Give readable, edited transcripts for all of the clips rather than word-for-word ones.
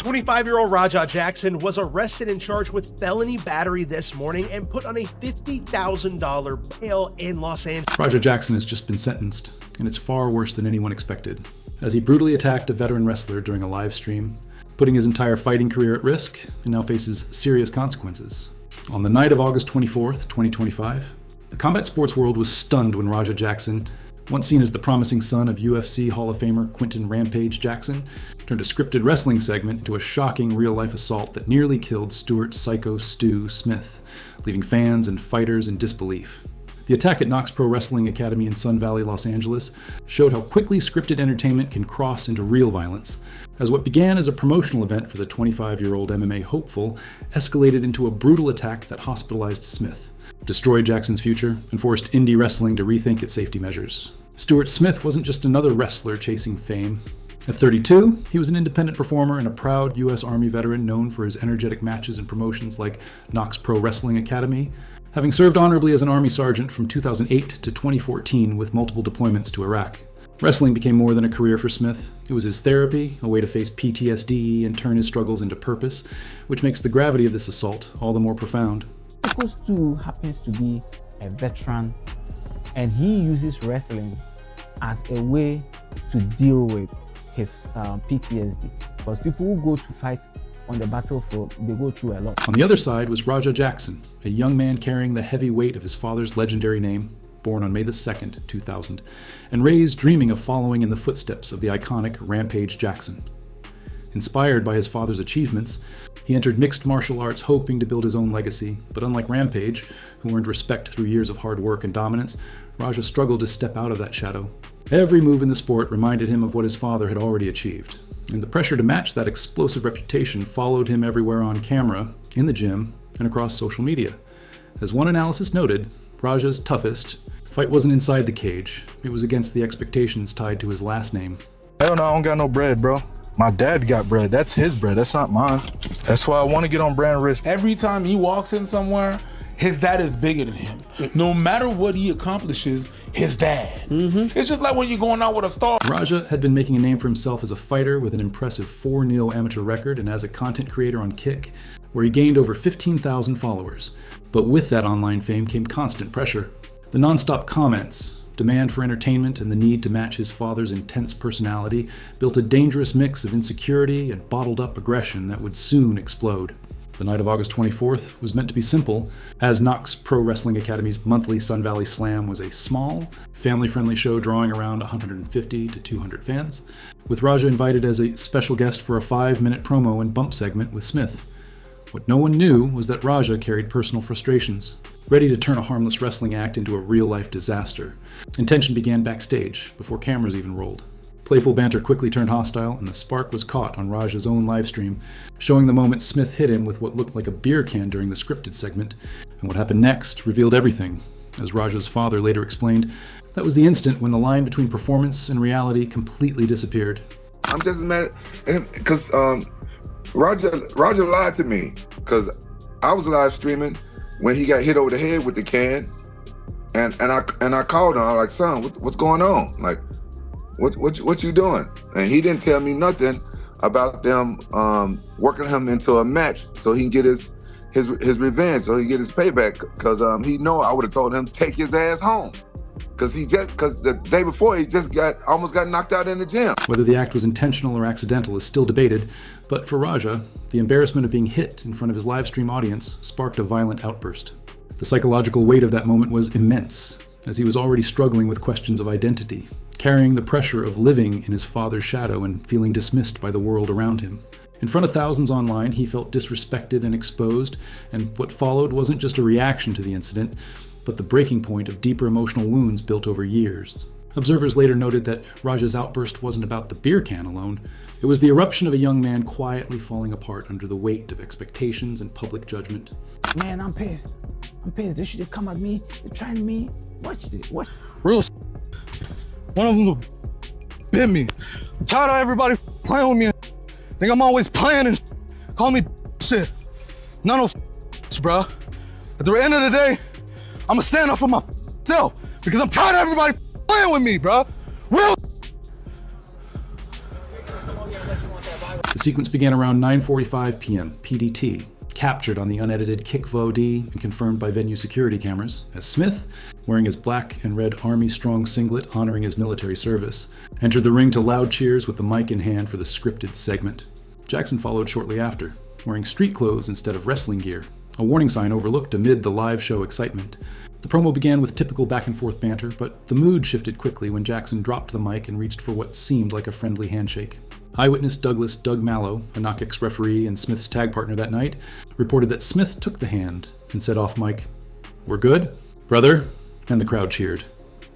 25-year-old Raja Jackson was arrested and charged with felony battery this morning and put on a $50,000 bail in Los Angeles. Raja Jackson has just been sentenced, and it's far worse than anyone expected, as he brutally attacked a veteran wrestler during a live stream, putting his entire fighting career at risk, and now faces serious consequences. On the night of August 24th, 2025, the combat sports world was stunned when Raja Jackson, once seen as the promising son of UFC Hall of Famer Quentin Rampage Jackson, turned a scripted wrestling segment into a shocking real-life assault that nearly killed Stuart Psycho Stu Smith, leaving fans and fighters in disbelief. The attack at Knox Pro Wrestling Academy in Sun Valley, Los Angeles, showed how quickly scripted entertainment can cross into real violence, as what began as a promotional event for the 25-year-old MMA hopeful escalated into a brutal attack that hospitalized Smith, destroyed Jackson's future, and forced indie wrestling to rethink its safety measures. Stuart Smith wasn't just another wrestler chasing fame. At 32, he was an independent performer and a proud U.S. Army veteran known for his energetic matches and promotions like Knox Pro Wrestling Academy, having served honorably as an Army sergeant from 2008 to 2014 with multiple deployments to Iraq. Wrestling became more than a career for Smith. It was his therapy, a way to face PTSD and turn his struggles into purpose, which makes the gravity of this assault all the more profound. Uncle Stu happens to be a veteran, and he uses wrestling as a way to deal with his PTSD. Because people who go to fight on the battlefield, they go through a lot. On the other side was Raja Jackson, a young man carrying the heavy weight of his father's legendary name, born on May 2nd, 2000, and raised dreaming of following in the footsteps of the iconic Rampage Jackson. Inspired by his father's achievements, he entered mixed martial arts hoping to build his own legacy, but unlike Rampage, who earned respect through years of hard work and dominance, Raja struggled to step out of that shadow. Every move in the sport reminded him of what his father had already achieved, and the pressure to match that explosive reputation followed him everywhere on camera, in the gym, and across social media. As one analysis noted, Raja's toughest fight wasn't inside the cage, it was against the expectations tied to his last name. Hell no, I don't got no bread, bro. My dad got bread. That's his bread. That's not mine. That's why I want to get on brand risk. Every time he walks in somewhere, his dad is bigger than him. No matter what he accomplishes, his dad. It's just like when you're going out with a star. Raja had been making a name for himself as a fighter with an impressive 4-0 amateur record and as a content creator on Kick, where he gained over 15,000 followers. But with that online fame came constant pressure. The nonstop comments, demand for entertainment, and the need to match his father's intense personality built a dangerous mix of insecurity and bottled-up aggression that would soon explode. The night of August 24th was meant to be simple, as Knox Pro Wrestling Academy's monthly Sun Valley Slam was a small, family-friendly show drawing around 150 to 200 fans, with Raja invited as a special guest for a 5-minute promo and bump segment with Smith. What no one knew was that Raja carried personal frustrations, ready to turn a harmless wrestling act into a real-life disaster. And tension began backstage, before cameras even rolled. Playful banter quickly turned hostile, and the spark was caught on Raja's own livestream, showing the moment Smith hit him with what looked like a beer can during the scripted segment. And what happened next revealed everything. As Raja's father later explained, that was the instant when the line between performance and reality completely disappeared. I'm just mad because Raja lied to me, because I was live streaming when he got hit over the head with the can, and I called him. I was like, son, what's going on? Like, what you doing? And he didn't tell me nothing about them working him into a match so he can get his revenge, so he can get his payback. Because he know I would have told him to take his ass home. Because the day before he just almost got knocked out in the gym. Whether the act was intentional or accidental is still debated, but for Raja, the embarrassment of being hit in front of his live stream audience sparked a violent outburst. The psychological weight of that moment was immense, as he was already struggling with questions of identity, carrying the pressure of living in his father's shadow and feeling dismissed by the world around him. In front of thousands online, he felt disrespected and exposed, and what followed wasn't just a reaction to the incident, but the breaking point of deeper emotional wounds built over years. Observers later noted that Raja's outburst wasn't about the beer can alone. It was the eruption of a young man quietly falling apart under the weight of expectations and public judgment. Man, I'm pissed. They should have come at me. They're trying me. Watch this. What? Real one of them bit me. I'm tired of everybody playing with me. Think I'm always playing and call me shit. None of bro. At the end of the day, I'ma stand up for myself because I'm tired of everybody playing with me, bro. Real. The The sequence began around 9:45 p.m. PDT, captured on the unedited KickVOD and confirmed by venue security cameras, as Smith, wearing his black and red Army Strong singlet honoring his military service, entered the ring to loud cheers with the mic in hand for the scripted segment. Jackson followed shortly after, wearing street clothes instead of wrestling gear, a warning sign overlooked amid the live show excitement. The promo began with typical back-and-forth banter, but the mood shifted quickly when Jackson dropped the mic and reached for what seemed like a friendly handshake. Eyewitness Doug Mallow, a Knockx referee and Smith's tag partner that night, reported that Smith took the hand and said off mic, "We're good, brother?" And the crowd cheered.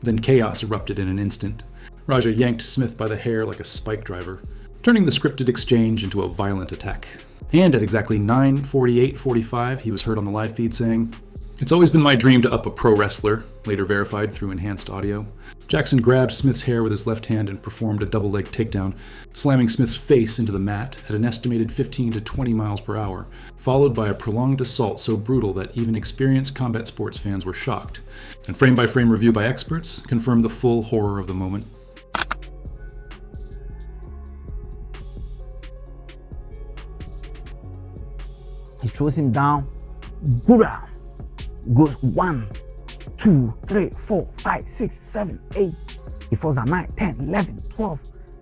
Then chaos erupted in an instant. Raja yanked Smith by the hair like a spike driver, turning the scripted exchange into a violent attack. And at exactly 9:48:45, he was heard on the live feed saying, "It's always been my dream to up a pro wrestler," later verified through enhanced audio. Jackson grabbed Smith's hair with his left hand and performed a double-leg takedown, slamming Smith's face into the mat at an estimated 15 to 20 miles per hour, followed by a prolonged assault so brutal that even experienced combat sports fans were shocked. And frame-by-frame review by experts confirmed the full horror of the moment. He throws him down. Boom! Goes 1, 2, 3, 4, 5, 6, 7, 8. He falls at 9, 10, 11, 12,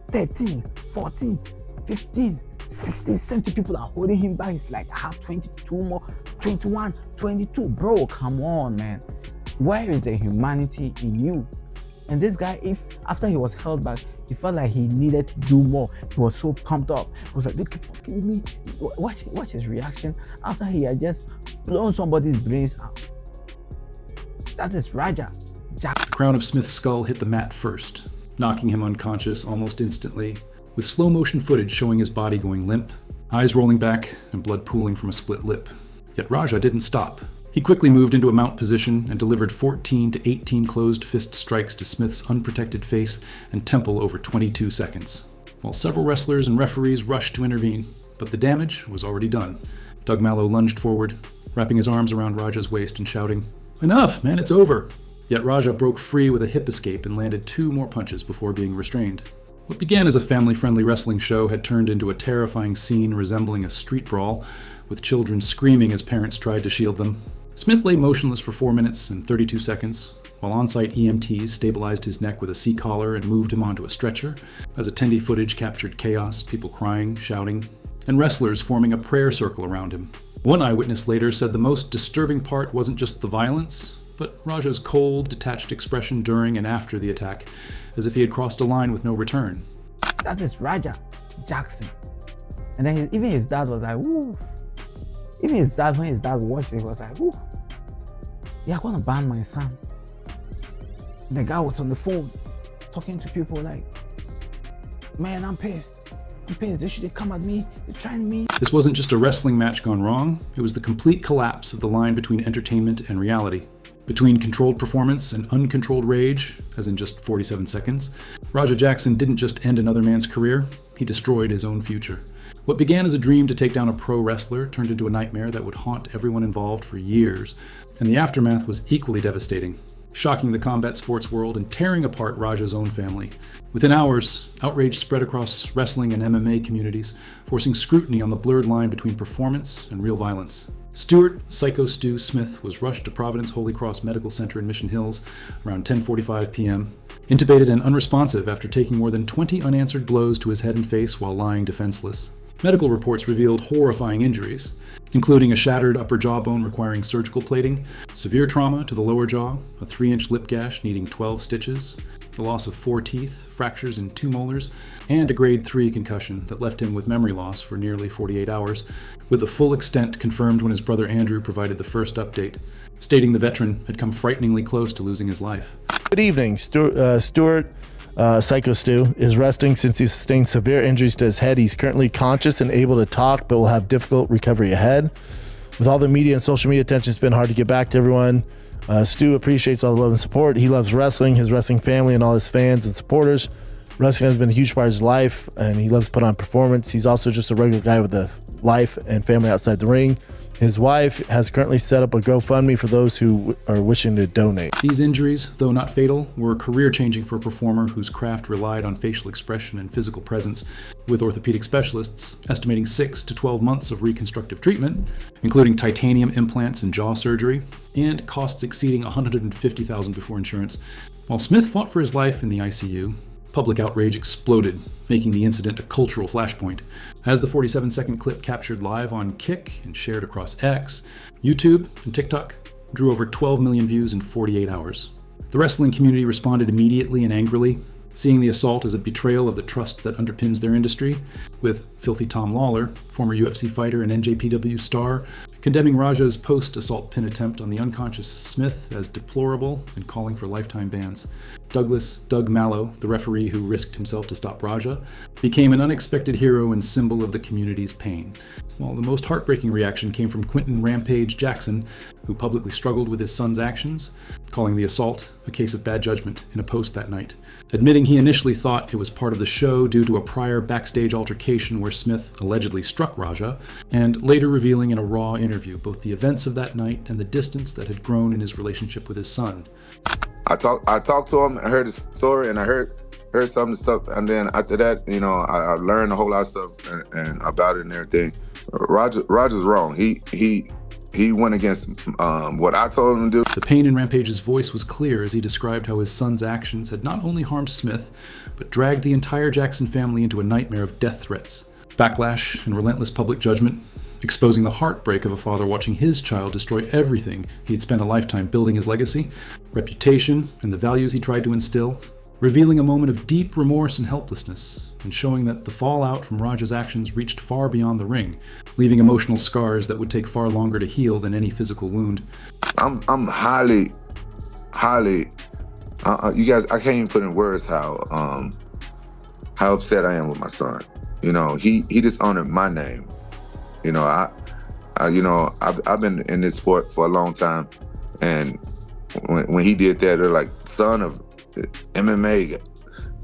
13, 14, 15, 16, 17 people are holding him back. It's like I have 22 more, 21, 22. Bro, come on, man. Where is the humanity in you? And this guy, if after he was held back, he felt like he needed to do more. He was so pumped up. He was like, "Look, fucking with me." Watch his reaction after he had just blown somebody's brains out. That is Raja. The crown of Smith's skull hit the mat first, knocking him unconscious almost instantly, with slow motion footage showing his body going limp, eyes rolling back, and blood pooling from a split lip. Yet Raja didn't stop. He quickly moved into a mount position and delivered 14 to 18 closed fist strikes to Smith's unprotected face and temple over 22 seconds, while several wrestlers and referees rushed to intervene, but the damage was already done. Doug Mallow lunged forward, wrapping his arms around Raja's waist and shouting, "Enough, man, it's over." Yet Raja broke free with a hip escape and landed 2 more punches before being restrained. What began as a family-friendly wrestling show had turned into a terrifying scene resembling a street brawl, with children screaming as parents tried to shield them. Smith lay motionless for 4 minutes and 32 seconds, while on-site EMTs stabilized his neck with a C-collar and moved him onto a stretcher, as attendee footage captured chaos, people crying, shouting, and wrestlers forming a prayer circle around him. One eyewitness later said the most disturbing part wasn't just the violence, but Raja's cold, detached expression during and after the attack, as if he had crossed a line with no return. That is Raja Jackson. And then even his dad was like, "Woo." Even his dad, when his dad watched it, was like, "Woo, you're gonna ban my son." The guy was on the phone talking to people like, "Man, I'm pissed. They should come at me. They're trying me." This wasn't just a wrestling match gone wrong, it was the complete collapse of the line between entertainment and reality. Between controlled performance and uncontrolled rage, as in just 47 seconds, Raja Jackson didn't just end another man's career, he destroyed his own future. What began as a dream to take down a pro wrestler turned into a nightmare that would haunt everyone involved for years, and the aftermath was equally devastating, shocking the combat sports world and tearing apart Raja's own family. Within hours, outrage spread across wrestling and MMA communities, forcing scrutiny on the blurred line between performance and real violence. Stuart "Psycho Stu" Smith was rushed to Providence Holy Cross Medical Center in Mission Hills around 10:45 p.m., intubated and unresponsive after taking more than 20 unanswered blows to his head and face while lying defenseless. Medical reports revealed horrifying injuries, including a shattered upper jawbone requiring surgical plating, severe trauma to the lower jaw, a 3-inch lip gash needing 12 stitches, the loss of 4 teeth, fractures in 2 molars, and a grade 3 concussion that left him with memory loss for nearly 48 hours, with the full extent confirmed when his brother Andrew provided the first update, stating the veteran had come frighteningly close to losing his life. Good evening. Stuart Psycho Stu is resting since he sustained severe injuries to his head. He's currently conscious and able to talk, but will have difficult recovery ahead. With all the media and social media attention, it's been hard to get back to everyone. Stu appreciates all the love and support. He loves wrestling, his wrestling family, and all his fans and supporters. Wrestling has been a huge part of his life, and he loves to put on performance. He's also just a regular guy with a life and family outside the ring. His wife has currently set up a GoFundMe for those who are wishing to donate. These injuries, though not fatal, were career-changing for a performer whose craft relied on facial expression and physical presence, with orthopedic specialists estimating 6 to 12 months of reconstructive treatment, including titanium implants and jaw surgery, and costs exceeding $150,000 before insurance. While Smith fought for his life in the ICU, public outrage exploded, making the incident a cultural flashpoint. As the 47-second clip captured live on Kick and shared across X, YouTube, and TikTok drew over 12 million views in 48 hours. The wrestling community responded immediately and angrily, seeing the assault as a betrayal of the trust that underpins their industry, with Filthy Tom Lawler, former UFC fighter and NJPW star, condemning Raja's post-assault pin attempt on the unconscious Smith as deplorable and calling for lifetime bans. Doug Mallow, the referee who risked himself to stop Raja, became an unexpected hero and symbol of the community's pain. While the most heartbreaking reaction came from Quentin Rampage Jackson, who publicly struggled with his son's actions, calling the assault a case of bad judgment in a post that night, admitting he initially thought it was part of the show due to a prior backstage altercation where Smith allegedly struck Raja, and later revealing in a Raw interview both the events of that night and the distance that had grown in his relationship with his son. I talked to him, I heard his story, and I heard some of the stuff, and then after that, I learned a whole lot of stuff and about it and everything. Roger's wrong. He went against what I told him to do. The pain in Rampage's voice was clear as he described how his son's actions had not only harmed Smith, but dragged the entire Jackson family into a nightmare of death threats, backlash, and relentless public judgment, exposing the heartbreak of a father watching his child destroy everything he'd spent a lifetime building his legacy, reputation, and the values he tried to instill, revealing a moment of deep remorse and helplessness, and showing that the fallout from Raja's actions reached far beyond the ring, leaving emotional scars that would take far longer to heal than any physical wound. I'm highly, you guys, I can't even put in words how upset I am with my son. He dishonored my name. I've been in this sport for a long time, and when he did that, they're like, son of MMA,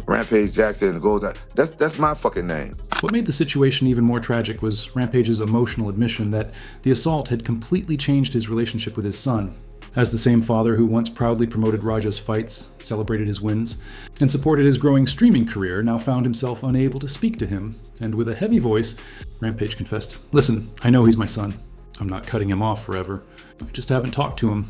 Rampage Jackson goes out. That's my fucking name. What made the situation even more tragic was Rampage's emotional admission that the assault had completely changed his relationship with his son. As the same father who once proudly promoted Raja's fights, celebrated his wins, and supported his growing streaming career, now found himself unable to speak to him, and with a heavy voice, Rampage confessed, "Listen, I know he's my son. I'm not cutting him off forever. I just haven't talked to him."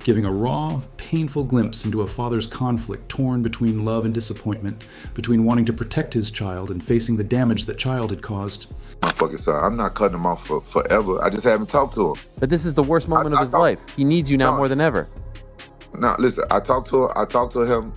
Giving a raw, painful glimpse into a father's conflict torn between love and disappointment, between wanting to protect his child and facing the damage that child had caused. My fucking son, I'm not cutting him off for forever. I just haven't talked to him. But this is the worst moment of his life. He needs you now more than ever. No, listen, I talked to him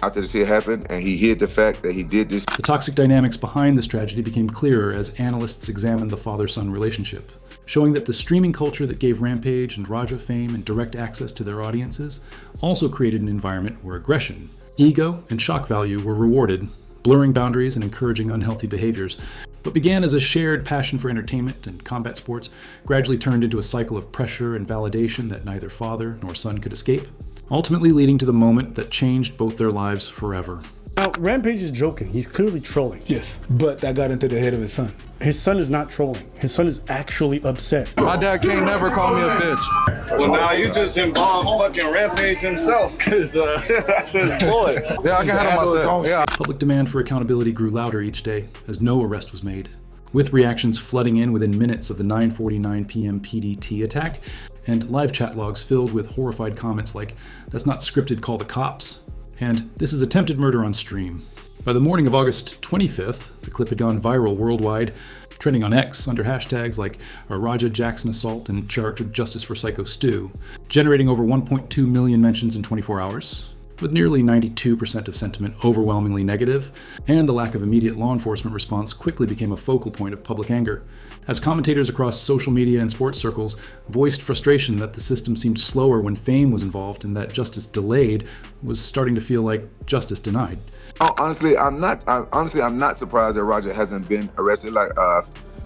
after the shit happened, and he hid the fact that he did this. The toxic dynamics behind this tragedy became clearer as analysts examined the father-son relationship, showing that the streaming culture that gave Rampage and Raja fame and direct access to their audiences also created an environment where aggression, ego, and shock value were rewarded, blurring boundaries and encouraging unhealthy behaviors. What began as a shared passion for entertainment and combat sports gradually turned into a cycle of pressure and validation that neither father nor son could escape, ultimately leading to the moment that changed both their lives forever. Now, Rampage is joking. He's clearly trolling. Yes, but that got into the head of his son. His son is not trolling. His son is actually upset. My dad can't never call me a bitch. Well, now you just involved fucking Rampage himself, because that's his boy. Yeah, I can handle myself. Yeah. Public demand for accountability grew louder each day as no arrest was made, with reactions flooding in within minutes of the 9:49 p.m. PDT attack, and live chat logs filled with horrified comments like, "That's not scripted, call the cops," and "This is attempted murder on stream." By the morning of August 25th, the clip had gone viral worldwide, trending on X under hashtags like a Raja Jackson assault and chartered justice for Psycho Stu, generating over 1.2 million mentions in 24 hours, with nearly 92% of sentiment overwhelmingly negative, and the lack of immediate law enforcement response quickly became a focal point of public anger, as commentators across social media and sports circles voiced frustration that the system seemed slower when fame was involved and that justice delayed was starting to feel like justice denied. Oh, honestly, I'm not surprised that Raja hasn't been arrested. I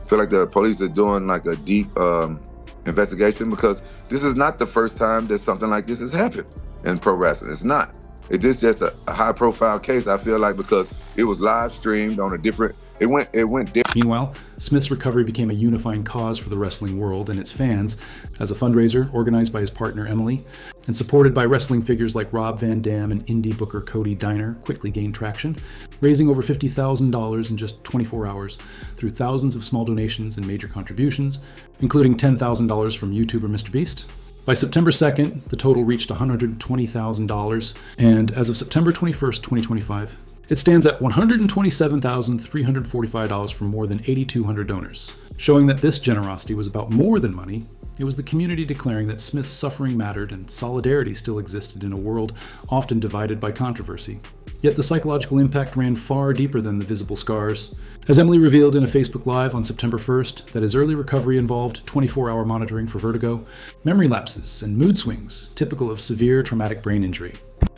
feel like the police are doing like a deep investigation, because this is not the first time that something like this has happened in pro wrestling. It's not. It is just a high-profile case, I feel like, because it was live streamed on a different It went different. Meanwhile, Smith's recovery became a unifying cause for the wrestling world and its fans as a fundraiser organized by his partner Emily and supported by wrestling figures like Rob Van Dam and indie booker Cody Diner quickly gained traction, raising over $50,000 in just 24 hours through thousands of small donations and major contributions, including $10,000 from YouTuber MrBeast. By September 2nd, the total reached $120,000, and as of September 21st, 2025, it stands at $127,345 from more than 8,200 donors, showing that this generosity was about more than money. It was the community declaring that Smith's suffering mattered and solidarity still existed in a world often divided by controversy. Yet the psychological impact ran far deeper than the visible scars. As Emily revealed in a Facebook Live on September 1st, that his early recovery involved 24-hour monitoring for vertigo, memory lapses, and mood swings typical of severe traumatic brain injury,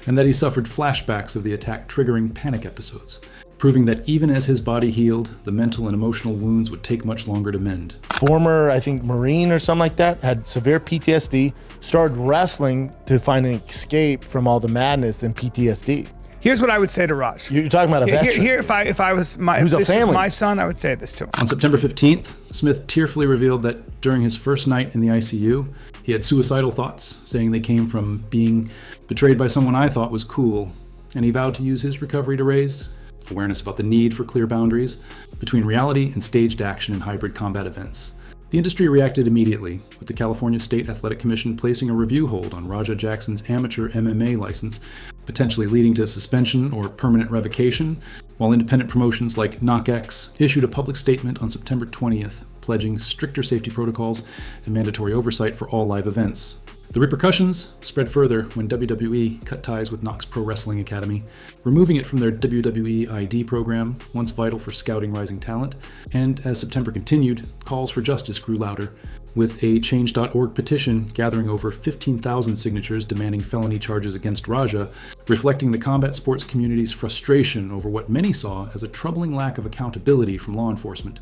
and that he suffered flashbacks of the attack triggering panic episodes, proving that even as his body healed, the mental and emotional wounds would take much longer to mend. Former, I think, Marine or something like that, had severe PTSD, started wrestling to find an escape from all the madness and PTSD. Here's what I would say to Raj. You're talking about a veteran. Here, if I was my, Who's if a this was family. my son, I would say this to him. On September 15th, Smith tearfully revealed that during his first night in the ICU, he had suicidal thoughts, saying they came from being betrayed by someone I thought was cool, and he vowed to use his recovery to raise awareness about the need for clear boundaries between reality and staged action in hybrid combat events. The industry reacted immediately, with the California State Athletic Commission placing a review hold on Raja Jackson's amateur MMA license, potentially leading to suspension or permanent revocation, while independent promotions like KnockX issued a public statement on September 20th, pledging stricter safety protocols and mandatory oversight for all live events. The repercussions spread further when WWE cut ties with Knox Pro Wrestling Academy, removing it from their WWE ID program, once vital for scouting rising talent. And as September continued, calls for justice grew louder, with a Change.org petition gathering over 15,000 signatures demanding felony charges against Raja, reflecting the combat sports community's frustration over what many saw as a troubling lack of accountability from law enforcement.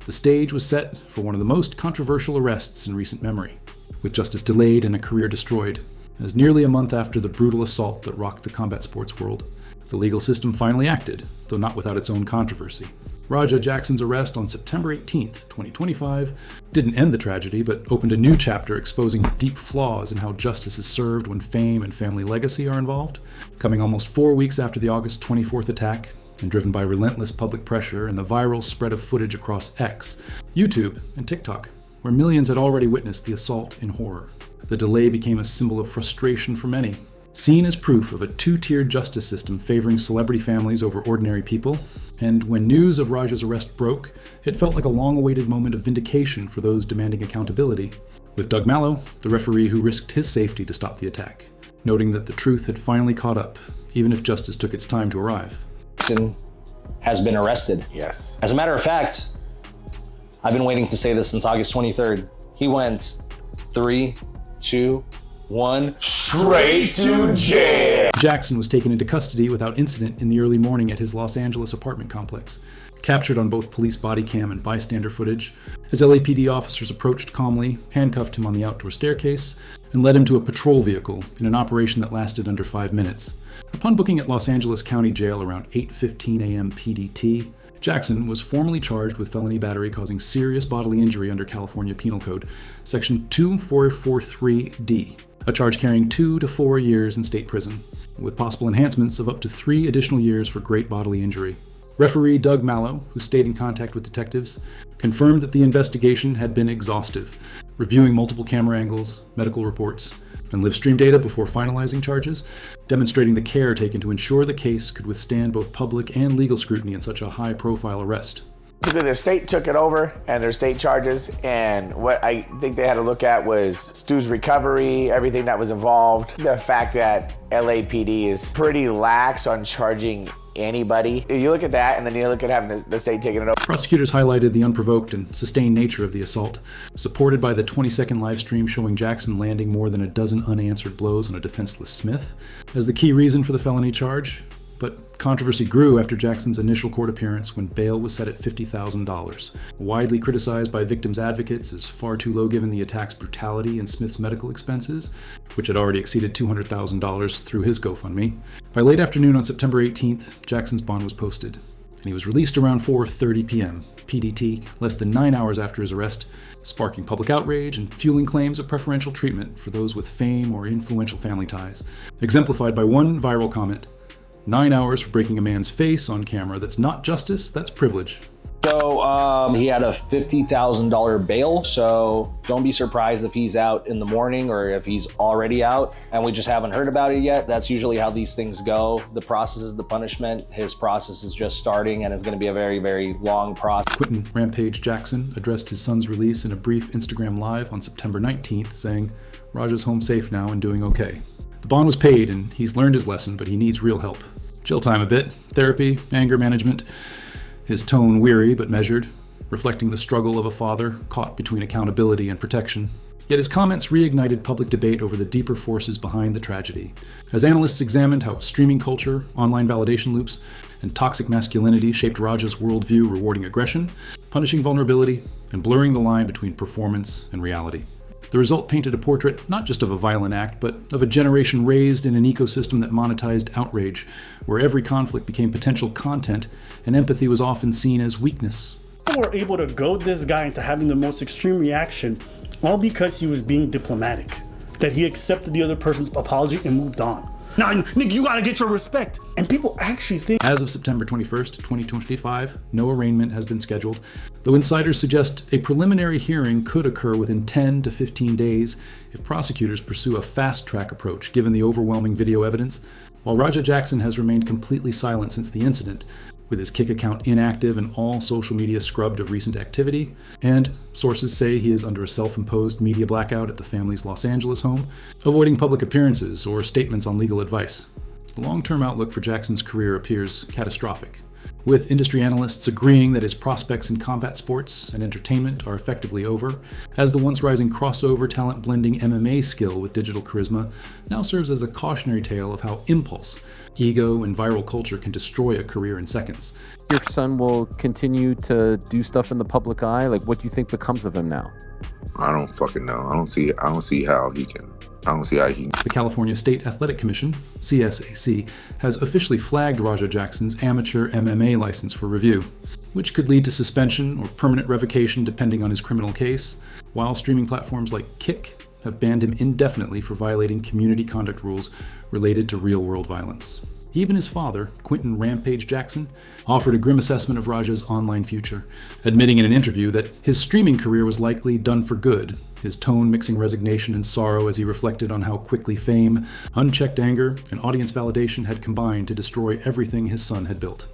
The stage was set for one of the most controversial arrests in recent memory, with justice delayed and a career destroyed, as nearly a month after the brutal assault that rocked the combat sports world, the legal system finally acted, though not without its own controversy. Raja Jackson's arrest on September 18th, 2025, didn't end the tragedy, but opened a new chapter exposing deep flaws in how justice is served when fame and family legacy are involved. Coming almost 4 weeks after the August 24th attack, and driven by relentless public pressure and the viral spread of footage across X, YouTube, and TikTok, where millions had already witnessed the assault in horror. The delay became a symbol of frustration for many, seen as proof of a two-tiered justice system favoring celebrity families over ordinary people. And when news of Raja's arrest broke, it felt like a long-awaited moment of vindication for those demanding accountability, with Doug Mallow, the referee who risked his safety to stop the attack, noting that the truth had finally caught up, even if justice took its time to arrive. Has been arrested. Yes. As a matter of fact, I've been waiting to say this since August 23rd. He went 3, 2, 1, straight to jail. Jackson was taken into custody without incident in the early morning at his Los Angeles apartment complex, captured on both police body cam and bystander footage, as LAPD officers approached calmly, handcuffed him on the outdoor staircase, and led him to a patrol vehicle in an operation that lasted under 5 minutes. Upon booking at Los Angeles County Jail around 8:15 a.m. PDT, Jackson was formally charged with felony battery causing serious bodily injury under California Penal Code, Section 2443D, a charge carrying 2 to 4 years in state prison, with possible enhancements of up to 3 additional years for great bodily injury. Referee Doug Mallow, who stayed in contact with detectives, confirmed that the investigation had been exhaustive, reviewing multiple camera angles, medical reports, and live stream data before finalizing charges, demonstrating the care taken to ensure the case could withstand both public and legal scrutiny in such a high-profile arrest. Basically, the state took it over and their state charges, and what I think they had to look at was Stu's recovery, everything that was involved, the fact that LAPD is pretty lax on charging anybody. If you look at that and then you look at having the state taking it over. Prosecutors highlighted the unprovoked and sustained nature of the assault, supported by the 20-second live stream showing Jackson landing more than a dozen unanswered blows on a defenseless Smith as the key reason for the felony charge. But controversy grew after Jackson's initial court appearance when bail was set at $50,000, widely criticized by victims' advocates as far too low given the attack's brutality and Smith's medical expenses, which had already exceeded $200,000 through his GoFundMe. By late afternoon on September 18th, Jackson's bond was posted, and he was released around 4:30 p.m. PDT, less than 9 hours after his arrest, sparking public outrage and fueling claims of preferential treatment for those with fame or influential family ties, exemplified by one viral comment: 9 hours for breaking a man's face on camera. That's not justice, that's privilege. So he had a $50,000 bail, so don't be surprised if he's out in the morning or if he's already out and we just haven't heard about it yet. That's usually how these things go. The process is the punishment. His process is just starting, and it's going to be a very, very long process. Quentin Rampage Jackson addressed his son's release in a brief Instagram live on September 19th, saying, "Raja's home safe now and doing okay. The bond was paid and he's learned his lesson, but he needs real help. Chill time a bit, therapy, anger management." His tone weary but measured, reflecting the struggle of a father caught between accountability and protection. Yet his comments reignited public debate over the deeper forces behind the tragedy. As analysts examined how streaming culture, online validation loops, and toxic masculinity shaped Raja's worldview, rewarding aggression, punishing vulnerability, and blurring the line between performance and reality. The result painted a portrait not just of a violent act, but of a generation raised in an ecosystem that monetized outrage, where every conflict became potential content and empathy was often seen as weakness. People were able to goad this guy into having the most extreme reaction, all because he was being diplomatic. That he accepted the other person's apology and moved on. Now, nigga, you gotta get your respect. And people actually think... As of September 21st, 2025, no arraignment has been scheduled, though insiders suggest a preliminary hearing could occur within 10 to 15 days if prosecutors pursue a fast-track approach given the overwhelming video evidence. While Raja Jackson has remained completely silent since the incident, with his Kick account inactive and all social media scrubbed of recent activity, and sources say he is under a self-imposed media blackout at the family's Los Angeles home, avoiding public appearances or statements on legal advice. The long-term outlook for Jackson's career appears catastrophic, with industry analysts agreeing that his prospects in combat sports and entertainment are effectively over, as the once-rising crossover talent-blending MMA skill with digital charisma now serves as a cautionary tale of how impulse, ego, and viral culture can destroy a career in seconds. Your son will continue to do stuff in the public eye? Like, what do you think becomes of him now? I don't fucking know. I don't see how he can. The California State Athletic Commission, CSAC, has officially flagged Raja Jackson's amateur MMA license for review, which could lead to suspension or permanent revocation depending on his criminal case, while streaming platforms like Kick have banned him indefinitely for violating community conduct rules related to real-world violence. Even his father, Quentin Rampage Jackson, offered a grim assessment of Raja's online future, admitting in an interview that his streaming career was likely done for good, his tone mixing resignation and sorrow as he reflected on how quickly fame, unchecked anger, and audience validation had combined to destroy everything his son had built.